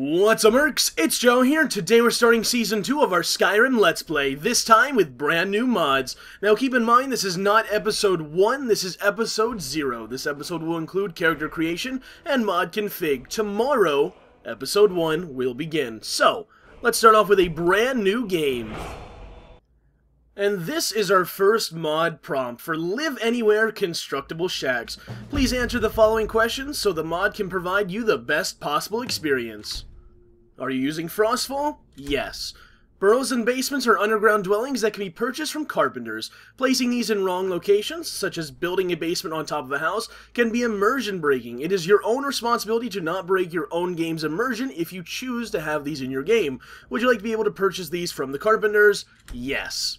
What's up, Mercs? It's Joe here, and today we're starting Season 2 of our Skyrim Let's Play, this time with brand new mods. Now keep in mind, this is not Episode 1, this is Episode 0. This episode will include character creation and mod config. Tomorrow, Episode 1 will begin. So, let's start off with a brand new game. And this is our first mod prompt for Live Anywhere Constructible Shacks. Please answer the following questions so the mod can provide you the best possible experience. Are you using Frostfall? Yes. Burrows and basements are underground dwellings that can be purchased from carpenters. Placing these in wrong locations, such as building a basement on top of a house, can be immersion breaking. It is your own responsibility to not break your own game's immersion if you choose to have these in your game. Would you like to be able to purchase these from the carpenters? Yes.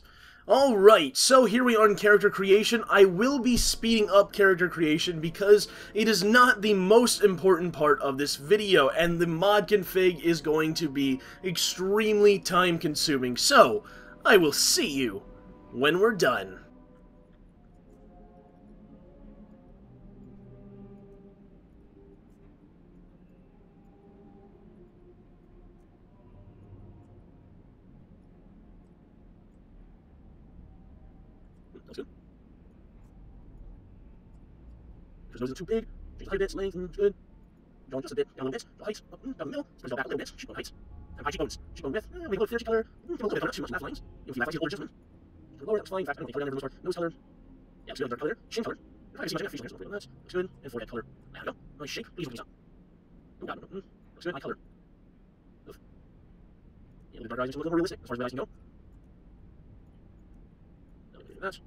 Alright, so here we are in character creation. I will be speeding up character creation because it is not the most important part of this video, and the mod config is going to be extremely time consuming. So, I will see you when we're done. That's good. Because those are too big. Change the height a bit, length, good. Down just a bit, down a little bit, the height, up, down the middle, spread it back a little bit, cheekbone height. And high cheekbones. Cheekbone width, make a little clear, cheek color, a little bit on it, too much laugh lines. If you laugh, I see a little adjustment. Lower, that's fine, in fact, I don't think color down there for the most part. Nose color. Yeah, it's good, dark color. Chin color. If I can see my facial hairs, on that. Looks good. And forehead color. There we go. Nice shape. Please look these up. Oh, God. Looks good. Eye color. Oof. Yeah, a little bit dark eyes, a little more realistic as far as the eyes can go. That.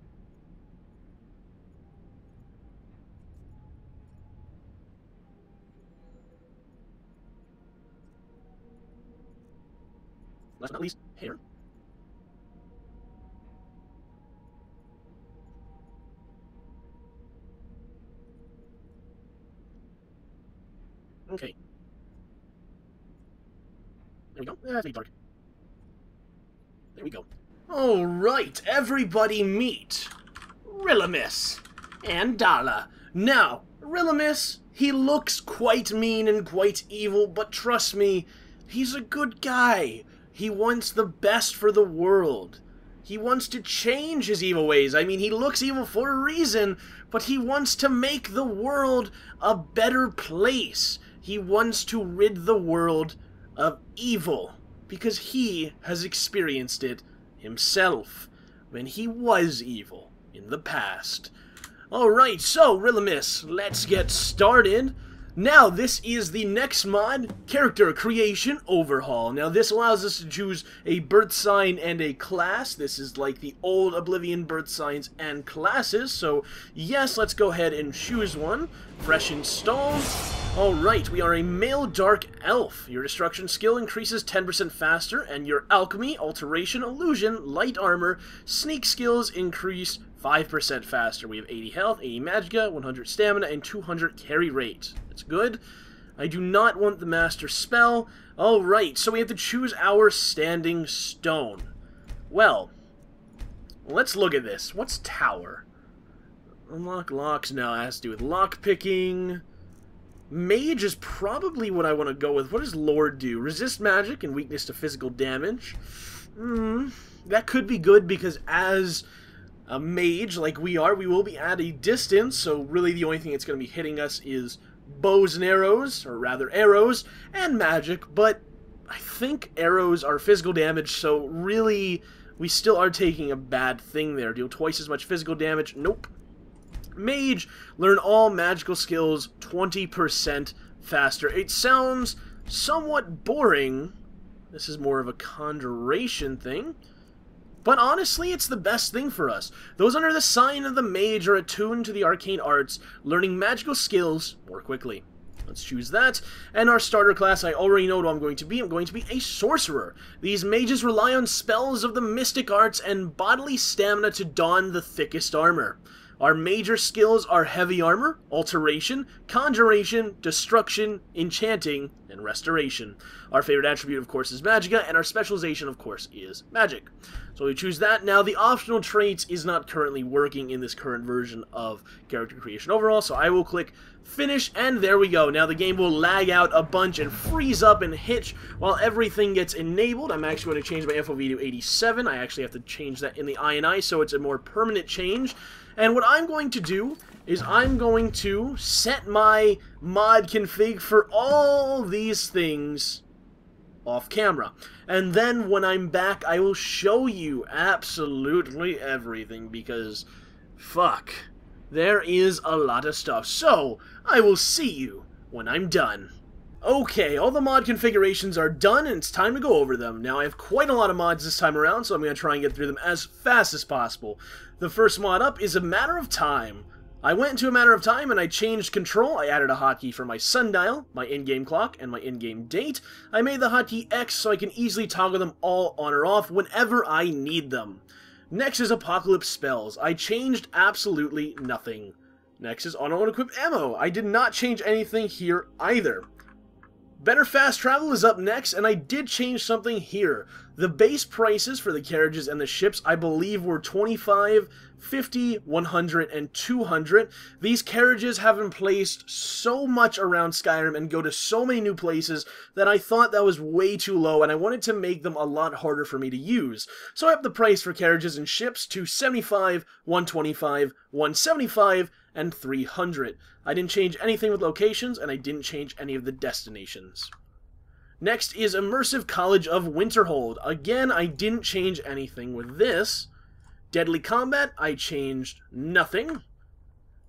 Last but not least, hair. Okay. There we go. That's dark. There we go. Alright, everybody meet Rillamis and Dala. Now, Rillamis, he looks quite mean and quite evil, but trust me, he's a good guy. He wants the best for the world. He wants to change his evil ways. I mean, he looks evil for a reason, but he wants to make the world a better place. He wants to rid the world of evil, because he has experienced it himself, when he was evil in the past. Alright, so, Rillamis, let's get started. Now, this is the next mod, Character Creation Overhaul. Now, this allows us to choose a birth sign and a class. This is like the old Oblivion birth signs and classes. So, yes, let's go ahead and choose one. Fresh install. Alright, we are a male dark elf. Your destruction skill increases 10% faster, and your alchemy, alteration, illusion, light armor, sneak skills increase 5% faster. We have 80 health, 80 magicka, 100 stamina, and 200 carry rate. That's good. I do not want the master spell. Alright, so we have to choose our standing stone. Well, let's look at this. What's tower? Unlock locks? No, it has to do with lock picking. Mage is probably what I want to go with. What does Lord do? Resist magic and weakness to physical damage. That could be good because as a mage like we are, we will be at a distance, so really the only thing that's going to be hitting us is bows and arrows, or rather arrows, and magic, but I think arrows are physical damage, so really we still are taking a bad thing there. Deal twice as much physical damage? Nope. Mage, learn all magical skills 20% faster. It sounds somewhat boring. This is more of a conjuration thing. But honestly, it's the best thing for us. Those under the sign of the mage are attuned to the arcane arts, learning magical skills more quickly. Let's choose that. And our starter class, I already know what I'm going to be. I'm going to be a sorcerer. These mages rely on spells of the mystic arts and bodily stamina to don the thickest armor. Our major skills are Heavy Armor, Alteration, Conjuration, Destruction, Enchanting, and Restoration. Our favorite attribute, of course, is Magicka, and our specialization, of course, is Magic. So we choose that. Now, the optional traits is not currently working in this current version of Character Creation Overhaul, so I will click Finish, and there we go. Now the game will lag out a bunch and freeze up and hitch while everything gets enabled. I'm actually going to change my FOV to 87. I actually have to change that in the INI, so it's a more permanent change. And what I'm going to do is I'm going to set my mod config for all these things off camera. And then when I'm back, I will show you absolutely everything, because fuck, there is a lot of stuff. So, I will see you when I'm done. Okay, all the mod configurations are done, and it's time to go over them. Now, I have quite a lot of mods this time around, so I'm going to try and get through them as fast as possible. The first mod up is A Matter of Time. I went into A Matter of Time and I changed control. I added a hotkey for my sundial, my in-game clock, and my in-game date. I made the hotkey X so I can easily toggle them all on or off whenever I need them. Next is Apocalypse Spells. I changed absolutely nothing. Next is Auto-Equipped Ammo. I did not change anything here either. Better Fast Travel is up next, and I did change something here. The base prices for the carriages and the ships, I believe, were 25, 50, 100, and 200. These carriages have been placed so much around Skyrim and go to so many new places that I thought that was way too low, and I wanted to make them a lot harder for me to use. So I upped the price for carriages and ships to 75, 125, 175, and 300. I didn't change anything with locations, and I didn't change any of the destinations. Next is Immersive College of Winterhold. Again, I didn't change anything with this. Deadly Combat, I changed nothing.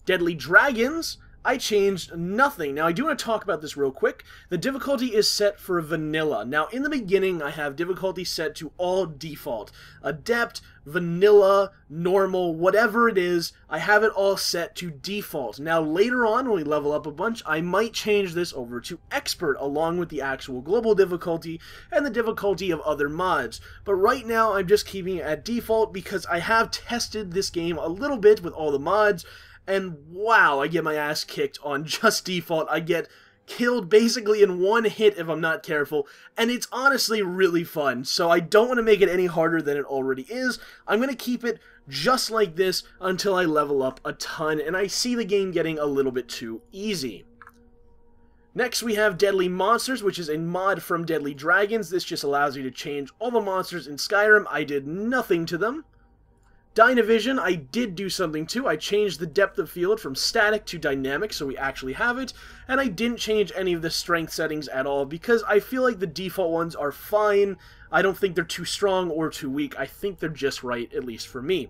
Deadly Dragons, I changed nothing. Now, I do want to talk about this real quick. The difficulty is set for Vanilla. Now, in the beginning, I have difficulty set to all default. Adept, Vanilla, Normal, whatever it is, I have it all set to default. Now, later on, when we level up a bunch, I might change this over to Expert, along with the actual global difficulty and the difficulty of other mods. But right now, I'm just keeping it at default because I have tested this game a little bit with all the mods, and wow, I get my ass kicked on just default. I get killed basically in one hit if I'm not careful, and it's honestly really fun. So I don't want to make it any harder than it already is. I'm going to keep it just like this until I level up a ton, and I see the game getting a little bit too easy. Next we have Deadly Monsters, which is a mod from Deadly Dragons. This just allows you to change all the monsters in Skyrim. I did nothing to them. Dynavision, I did do something too. I changed the depth of field from static to dynamic, so we actually have it, and I didn't change any of the strength settings at all, because I feel like the default ones are fine. I don't think they're too strong or too weak. I think they're just right, at least for me.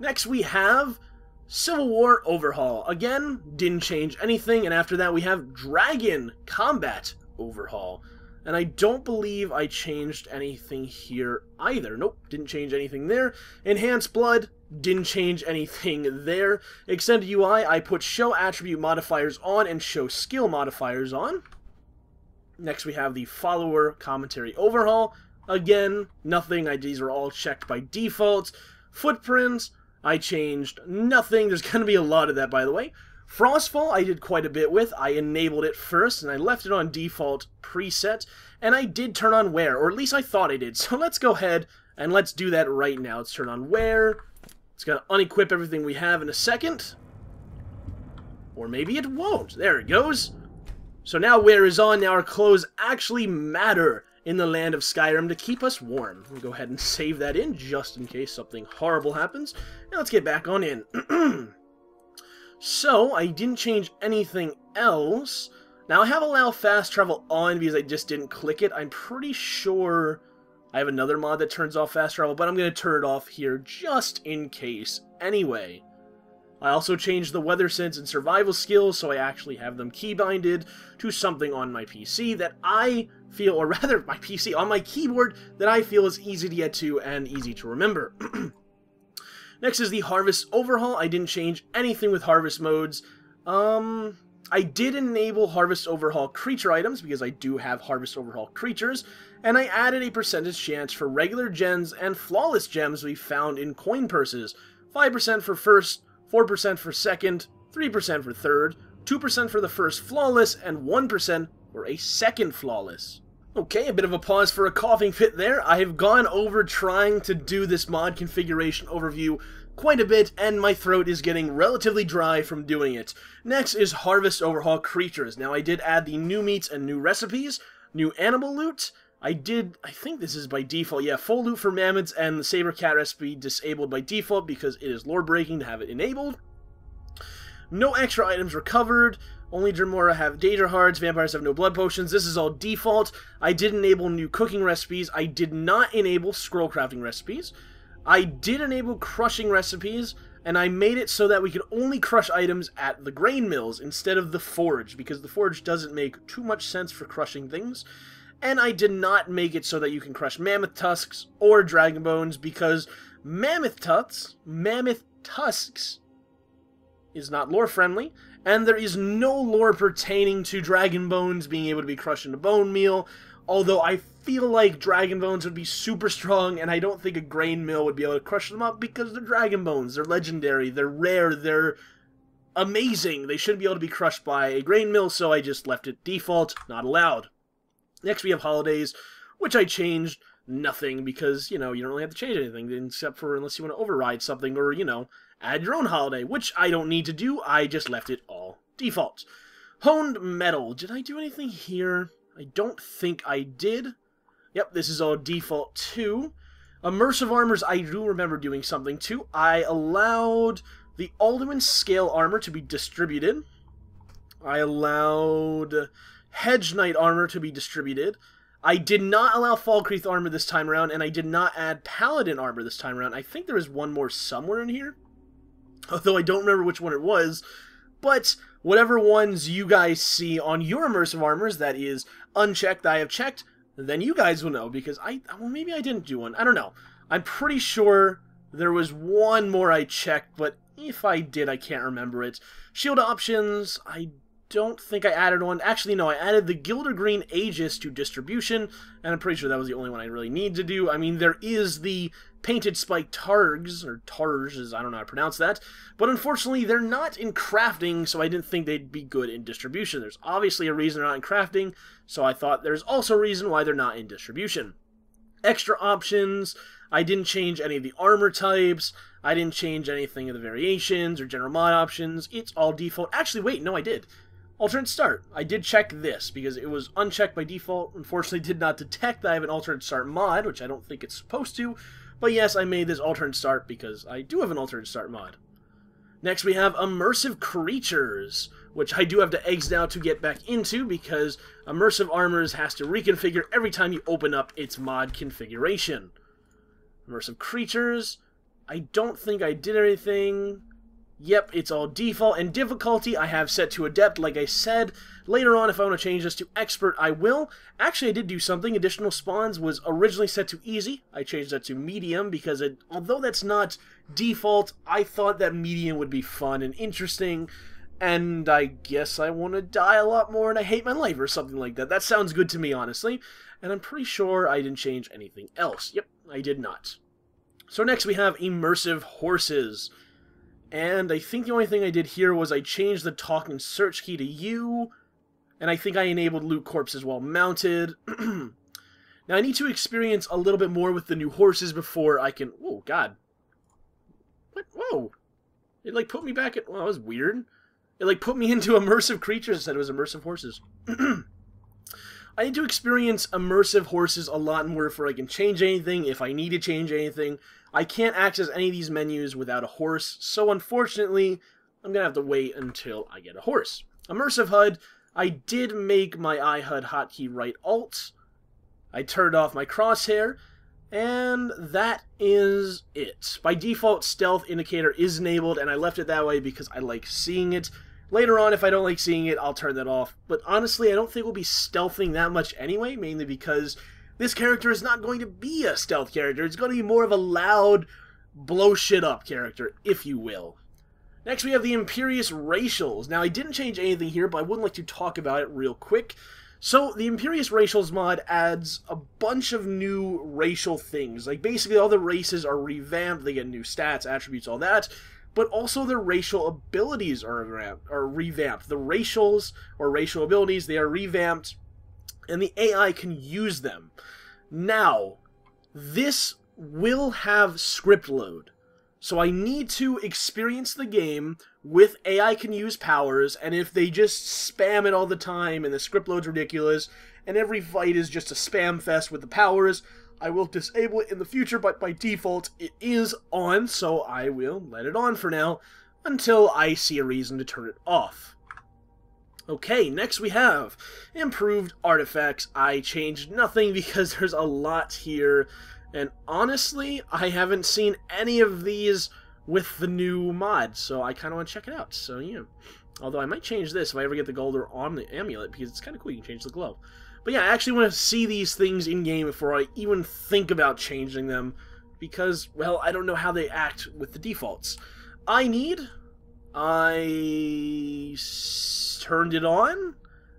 Next we have Civil War Overhaul. Again, didn't change anything, and after that we have Dragon Combat Overhaul. And I don't believe I changed anything here either. Nope, didn't change anything there. Enhanced Blood, didn't change anything there. Extended UI, I put Show Attribute Modifiers on and Show Skill Modifiers on. Next we have the Follower Commentary Overhaul. Again, nothing. These are all checked by default. Footprints, I changed nothing. There's going to be a lot of that, by the way. Frostfall, I did quite a bit with. I enabled it first, and I left it on default preset, and I did turn on Wear, or at least I thought I did. So let's go ahead and let's do that right now. Let's turn on Wear. It's going to unequip everything we have in a second. Or maybe it won't. There it goes. So now Wear is on. Now our clothes actually matter in the land of Skyrim to keep us warm. We'll go ahead and save that in, just in case something horrible happens. And let's get back on in. So, I didn't change anything else. Now, I have Allow Fast Travel on because I just didn't click it. I'm pretty sure I have another mod that turns off Fast Travel, but I'm going to turn it off here just in case anyway. I also changed the Weather Sense and Survival skills, so I actually have them keybinded to something on my PC that I feel, or rather, my PC, on my keyboard, that I feel is easy to get to and easy to remember. Next is the Harvest Overhaul. I didn't change anything with Harvest modes. I did enable Harvest Overhaul creature items, because I do have Harvest Overhaul creatures, and I added a percentage chance for regular gems and flawless gems we found in coin purses. 5% for first 4% for second, 3% for third, 2% for the first flawless, and 1% for a second flawless. Okay, a bit of a pause for a coughing fit there. I have gone over trying to do this mod configuration overview quite a bit, and my throat is getting relatively dry from doing it. Next is Harvest Overhaul Creatures. Now, I did add the new meats and new recipes, new animal loot. I think this is by default, yeah, full loot for mammoths, and the Saber Cat recipe disabled by default because it is lore breaking to have it enabled. No extra items recovered. Only Dremora have Daedra Hearts, vampires have no blood potions. This is all default. I did enable new cooking recipes. I did not enable scroll crafting recipes. I did enable crushing recipes, and I made it so that we could only crush items at the grain mills instead of the forge, because the forge doesn't make too much sense for crushing things. And I did not make it so that you can crush mammoth tusks or dragon bones, because mammoth tusks is not lore friendly, and there is no lore pertaining to dragon bones being able to be crushed into bone meal, although I feel like dragon bones would be super strong, and I don't think a grain mill would be able to crush them up because they're dragon bones. They're legendary, they're rare, they're amazing. They shouldn't be able to be crushed by a grain mill, so I just left it default, not allowed. Next we have holidays, which I changed nothing because, you know, you don't really have to change anything except for unless you want to override something or, you know, add your own holiday, which I don't need to do. I just left it all default. Honed Metal. Did I do anything here? I don't think I did. Yep, this is all default too. Immersive Armors, I do remember doing something too. I allowed the Alderman Scale Armor to be distributed. I allowed Hedge Knight Armor to be distributed. I did not allow Falkreath Armor this time around, and I did not add Paladin Armor this time around. I think there is one more somewhere in here, although I don't remember which one it was. But whatever ones you guys see on your Immersive Armors that is unchecked, that I have checked, then you guys will know, because well, maybe I didn't do one. I don't know. I'm pretty sure there was one more I checked, but if I did, I can't remember it. Shield options, I don't think I added one. Actually, no, I added the Gilder Green Aegis to distribution, and I'm pretty sure that was the only one I really need to do. I mean, there is the Painted Spike Targs, or Targe, as I don't know how to pronounce that, but unfortunately, they're not in crafting, so I didn't think they'd be good in distribution. There's obviously a reason they're not in crafting, so I thought there's also a reason why they're not in distribution. Extra options, I didn't change any of the armor types, I didn't change anything of the variations or general mod options. It's all default. Actually, wait, no, I did. Alternate start. I did check this because it was unchecked by default. Unfortunately, did not detect that I have an alternate start mod, which I don't think it's supposed to. But yes, I made this alternate start because I do have an alternate start mod. Next, we have Immersive Creatures, which I do have to exit out to get back into because Immersive Armors has to reconfigure every time you open up its mod configuration. Immersive Creatures. I don't think I did anything. Yep, it's all default, and difficulty I have set to Adept, like I said. Later on, if I want to change this to Expert, I will. Actually, I did do something. Additional Spawns was originally set to Easy. I changed that to Medium, because although that's not default, I thought that Medium would be fun and interesting, and I guess I want to die a lot more and I hate my life or something like that. That sounds good to me, honestly, and I'm pretty sure I didn't change anything else. Yep, I did not. So next we have Immersive Horses. And I think the only thing I did here was I changed the talking search key to U, and I think I enabled Loot Corpses while mounted. Now I need to experience a little bit more with the new horses before I can... Whoa, God. What? Whoa. It, like, put me back at... Well, that was weird. It, like, put me into Immersive Creatures instead it was Immersive Horses. I need to experience Immersive Horses a lot more before I can change anything, if I need to change anything. I can't access any of these menus without a horse, so unfortunately, I'm going to have to wait until I get a horse. Immersive HUD, I did make my iHUD hotkey right alt. I turned off my crosshair, and that is it. By default, Stealth Indicator is enabled, and I left it that way because I like seeing it. Later on, if I don't like seeing it, I'll turn that off. But honestly, I don't think we'll be stealthing that much anyway, mainly because this character is not going to be a stealth character. It's going to be more of a loud, blow shit up character, if you will. Next, we have the Imperious Racials. Now, I didn't change anything here, but I would like to talk about it real quick. So, the Imperious Racials mod adds a bunch of new racial things. Like, basically, all the races are revamped. They get new stats, attributes, all that. but also their racial abilities are revamped. The racials, or racial abilities, they are revamped, and the AI can use them. Now, this will have script load. So I need to experience the game with AI can use powers, and if they just spam it all the time and the script load's ridiculous, and every fight is just a spam fest with the powers, I will disable it in the future, but by default it is on, so I will let it on for now until I see a reason to turn it off. Okay, next we have improved artifacts. I changed nothing because there's a lot here, and honestly, I haven't seen any of these with the new mod, so I kind of want to check it out, so yeah. Although I might change this if I ever get the gold or on the amulet, because it's kind of cool, you can change the glow. But yeah, I actually want to see these things in-game before I even think about changing them, because, well, I don't know how they act with the defaults. I turned it on.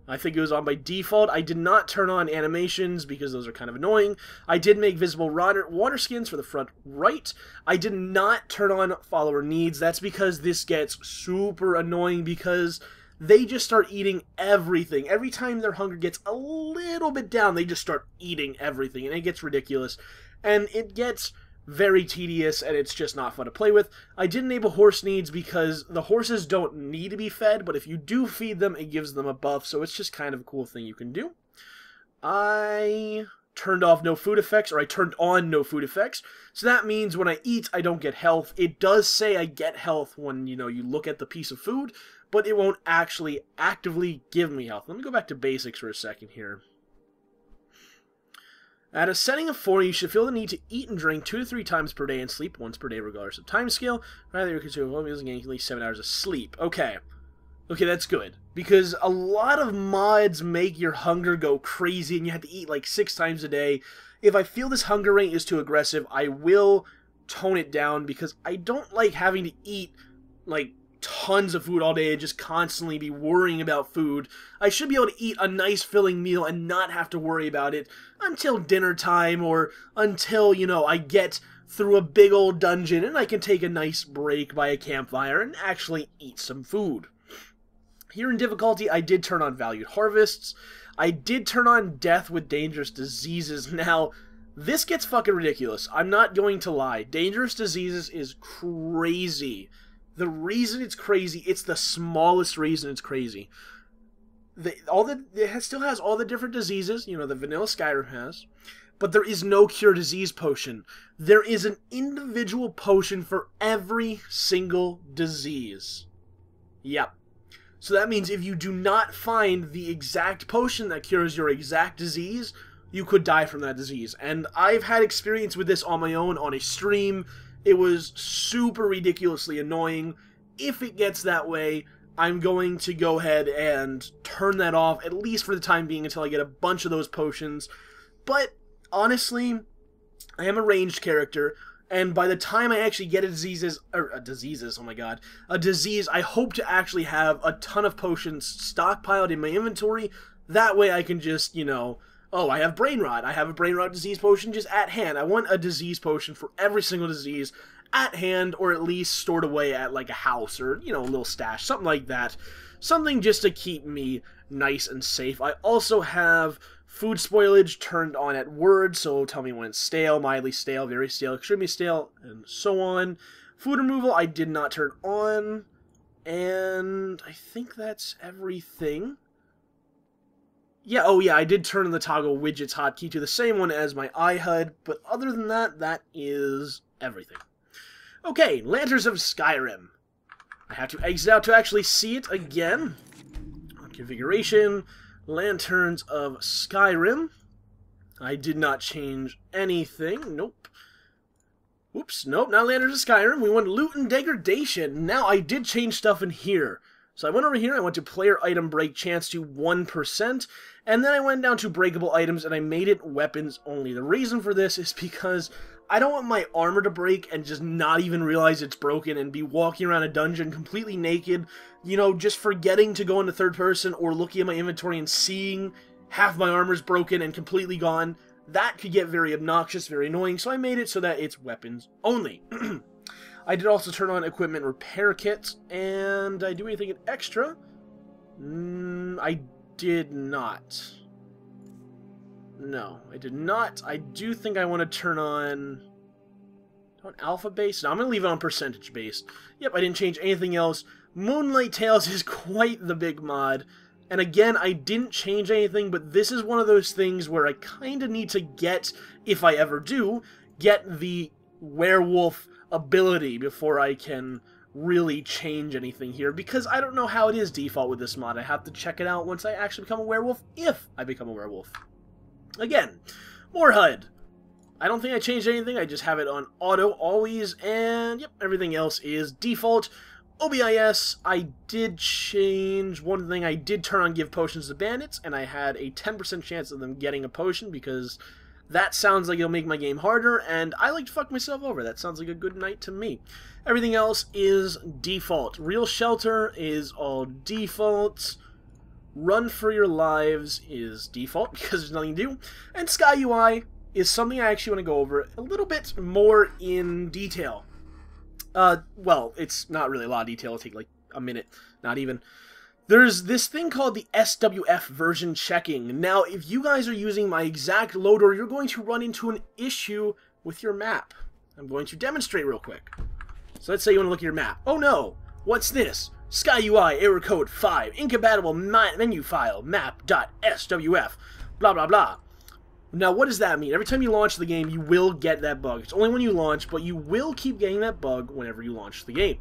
I think it was on by default. I did not turn on animations because those are kind of annoying. I did make visible water skins for the front right. I did not turn on follower needs. That's because this gets super annoying because they just start eating everything. Every time their hunger gets a little bit down, they just start eating everything, and it gets ridiculous. And it gets very tedious, and it's just not fun to play with. I did enable horse needs because the horses don't need to be fed, but if you do feed them, it gives them a buff, so it's just kind of a cool thing you can do. I turned off no food effects, or I turned on no food effects, so that means when I eat, I don't get health. It does say I get health when, you look at the piece of food, but it won't actually actively give me health. Let me go back to basics for a second here. At a setting of 4, you should feel the need to eat and drink 2 to 3 times per day and sleep once per day regardless of time scale. Rather, you're considering meals and getting at least 7 hours of sleep. Okay. Okay, that's good. Because a lot of mods make your hunger go crazy and you have to eat like 6 times a day. If I feel this hunger rate is too aggressive, I will tone it down because I don't like having to eat like tons of food all day and just constantly be worrying about food. I should be able to eat a nice filling meal and not have to worry about it until dinner time or until, I get through a big old dungeon and I can take a nice break by a campfire and actually eat some food. Here in difficulty, I did turn on valued harvests. I did turn on death with dangerous diseases. Now, this gets fucking ridiculous. I'm not going to lie. Dangerous diseases is crazy. The reason it's crazy, it's the smallest reason it's crazy. It still has all the different diseases, the vanilla Skyrim has, but there is no cure disease potion. There is an individual potion for every single disease. Yep. So that means if you do not find the exact potion that cures your exact disease, you could die from that disease. And I've had experience with this on my own on a stream. It was super ridiculously annoying. If it gets that way, I'm going to go ahead and turn that off, at least for the time being, until I get a bunch of those potions. But, honestly, I am a ranged character, and by the time I actually get a disease, I hope to actually have a ton of potions stockpiled in my inventory. That way I can just, oh, I have brain rot. I have a brain rot disease potion just at hand. I want a disease potion for every single disease at hand, or at least stored away at like a house or, a little stash, something like that. Something just to keep me nice and safe. I also have food spoilage turned on at word, so tell me when it's stale, mildly stale, very stale, extremely stale, and so on. Food removal I did not turn on, and I think that's everything. Yeah, oh yeah, I did turn on the toggle widgets hotkey to the same one as my iHUD, but other than that, that is everything. Okay, Lanterns of Skyrim. I have to exit out to actually see it again. Configuration, Lanterns of Skyrim. I did not change anything. Nope. Whoops, nope, not Lanterns of Skyrim. We want loot and degradation. Now, I did change stuff in here. So I went over here, I went to player item break chance to 1%, and then I went down to breakable items and I made it weapons only. The reason for this is because I don't want my armor to break and just not even realize it's broken and be walking around a dungeon completely naked, just forgetting to go into third person or looking at my inventory and seeing half my armor's broken and completely gone. That could get very obnoxious, very annoying, so I made it so that it's weapons only. I did also turn on equipment repair kit, and did I do anything extra? I did not. No, I did not. I do think I want to turn on alpha base. No, I'm going to leave it on percentage base. Yep, I didn't change anything else. Moonlight Tales is quite the big mod. And again, I didn't change anything, but this is one of those things where I kind of need to get, if I ever do, get the werewolf ability before I can really change anything here, because I don't know how it is default with this mod. I have to check it out once I actually become a werewolf, if I become a werewolf. Again, more HUD. I don't think I changed anything, I just have it on auto always, and yep, everything else is default. OBIS, I did change one thing. I did turn on give potions to bandits, and I had a 10% chance of them getting a potion, because that sounds like it'll make my game harder, and I like to fuck myself over. That sounds like a good night to me. Everything else is default. Real Shelter is all default. Run for Your Lives is default, because there's nothing to do. And Sky UI is something I actually want to go over a little bit more in detail. Well, it's not really a lot of detail. It'll take like a minute, not even. There's this thing called the SWF version checking. Now, if you guys are using my exact loader, you're going to run into an issue with your map. I'm going to demonstrate real quick. So let's say you want to look at your map. Oh no! What's this? Sky UI error code 5, incompatible menu file, map.swf, blah blah blah. Now, what does that mean? Every time you launch the game, you will get that bug. It's only when you launch, but you will keep getting that bug whenever you launch the game.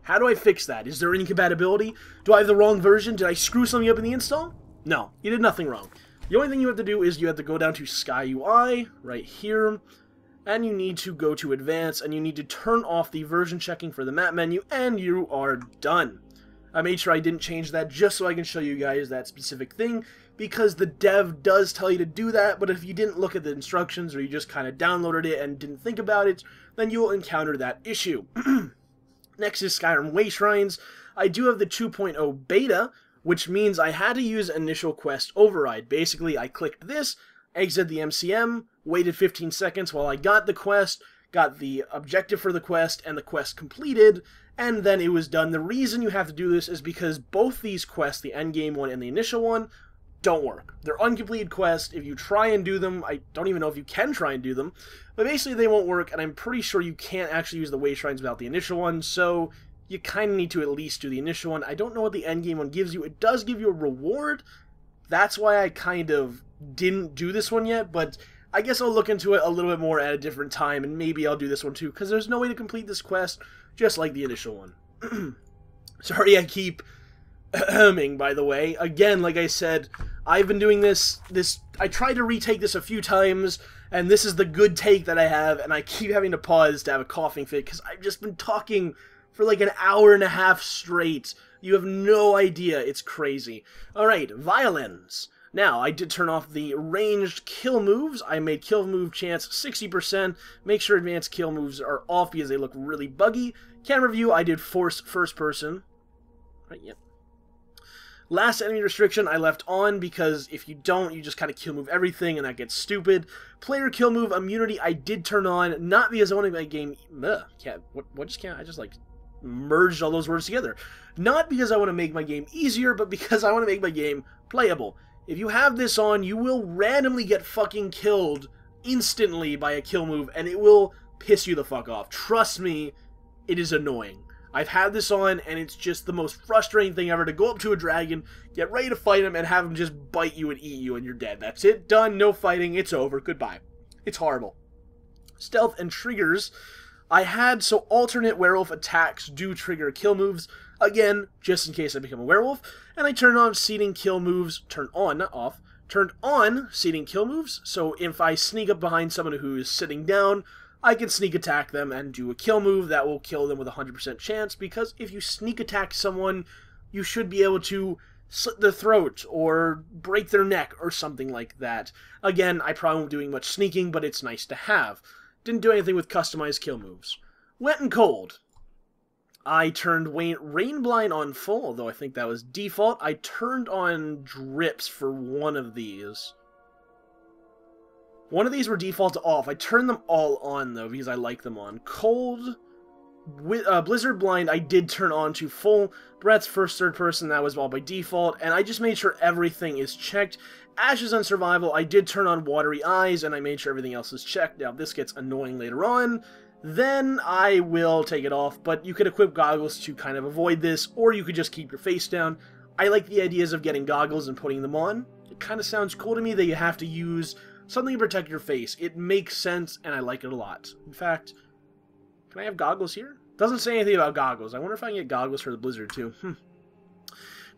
How do I fix that? Is there incompatibility? Do I have the wrong version? Did I screw something up in the install? No, you did nothing wrong. The only thing you have to do is you have to go down to Sky UI, right here, and you need to go to Advanced, and you need to turn off the version checking for the map menu, and you are done. I made sure I didn't change that just so I can show you guys that specific thing, because the dev does tell you to do that, but if you didn't look at the instructions or you just kind of downloaded it and didn't think about it, then you'll encounter that issue. Next is Skyrim Way Shrines. I do have the 2.0 beta, which means I had to use initial quest override. Basically, I clicked this, exited the MCM, waited 15 seconds while I got the quest, got the objective for the quest, and the quest completed, and then it was done. The reason you have to do this is because both these quests, the endgame one and the initial one, don't work. They're uncompleted quests. If you try and do them, I don't even know if you can try and do them, but basically they won't work, and I'm pretty sure you can't actually use the way shrines without the initial one, so you kind of need to at least do the initial one. I don't know what the endgame one gives you. It does give you a reward. That's why I kind of didn't do this one yet, but I guess I'll look into it a little bit more at a different time, and maybe I'll do this one too, because there's no way to complete this quest just like the initial one. Sorry, I keep by the way. Again, like I said, I've been doing this, I tried to retake this a few times, and this is the good take that I have, and I keep having to pause to have a coughing fit, because I've just been talking for like an hour and a half straight. You have no idea, it's crazy. Alright, violins. Now, I did turn off the ranged kill moves. I made kill move chance 60%. Make sure advanced kill moves are off because they look really buggy. Camera view, I did force first person. Right, yep. Last enemy restriction I left on because if you don't, you just kind of kill move everything and that gets stupid. Player kill move immunity I did turn on, not because I want to make my game... I just like merged all those words together. Not because I want to make my game easier, but because I want to make my game playable. If you have this on, you will randomly get fucking killed instantly by a kill move, and it will piss you the fuck off. Trust me, it is annoying. I've had this on, and it's just the most frustrating thing ever to go up to a dragon, get ready to fight him, and have him just bite you and eat you, and you're dead. That's it. Done. No fighting. It's over. Goodbye. It's horrible. Stealth and triggers. I had so alternate werewolf attacks do trigger kill moves. Again, just in case I become a werewolf. And I turned on seating kill moves. Turn on, not off. Turned on seating kill moves. So if I sneak up behind someone who is sitting down, I can sneak attack them and do a kill move that will kill them with a 100% chance, because if you sneak attack someone, you should be able to slit their throat or break their neck or something like that. Again, I probably won't be doing much sneaking, but it's nice to have. Didn't do anything with customized kill moves. Wet and cold. I turned rain blind on full, although I think that was default. I turned on drips for one of these. One of these were default to off. I turned them all on, though, because I like them on. Cold, Blizzard Blind I did turn on to full breadth first third person, that was all by default, and I just made sure everything is checked. Ashes on survival, I did turn on watery eyes, and I made sure everything else is checked. Now, if this gets annoying later on, then I will take it off, but you could equip goggles to kind of avoid this, or you could just keep your face down. I like the ideas of getting goggles and putting them on. It kind of sounds cool to me that you have to use something to protect your face. It makes sense, and I like it a lot. In fact, can I have goggles here? Doesn't say anything about goggles. I wonder if I can get goggles for the Blizzard, too.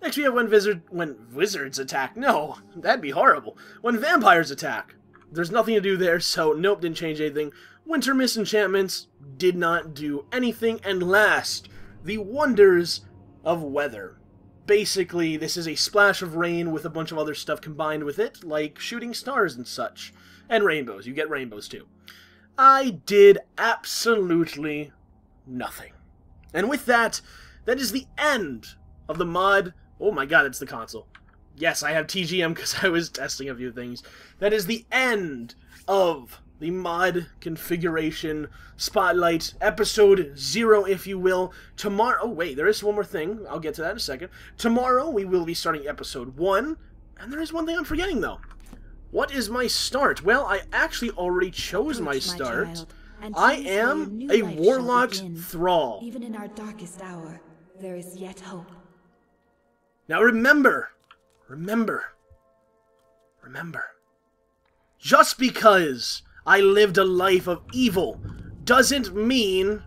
Next we have when wizards attack. No, that'd be horrible. When vampires attack. There's nothing to do there, so nope, didn't change anything. Winter Mist enchantments did not do anything. And last, the wonders of weather. Basically, this is a splash of rain with a bunch of other stuff combined with it, like shooting stars and such. And rainbows. You get rainbows, too. I did absolutely nothing. And with that, that is the end of the mod. Oh my god, it's the console. Yes, I have TGM because I was testing a few things. That is the end of the mod configuration spotlight, episode 0, if you will. Tomorrow, oh wait, there is one more thing. I'll get to that in a second. Tomorrow, we will be starting episode 1. And there is one thing I'm forgetting, though. What is my start? Well, I actually already chose my start. I am a warlock thrall. Even in our darkest hour, there is yet hope. Now remember, just because I lived a life of evil doesn't mean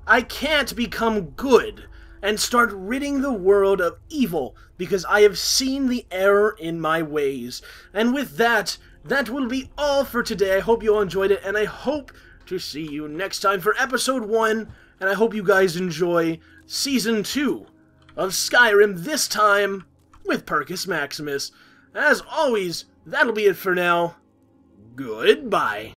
I can't become good and start ridding the world of evil, because I have seen the error in my ways. And with that, that will be all for today. I hope you all enjoyed it, and I hope to see you next time for episode 1, and I hope you guys enjoy season 2 of Skyrim, this time with Percus Maximus. As always, that'll be it for now. Goodbye.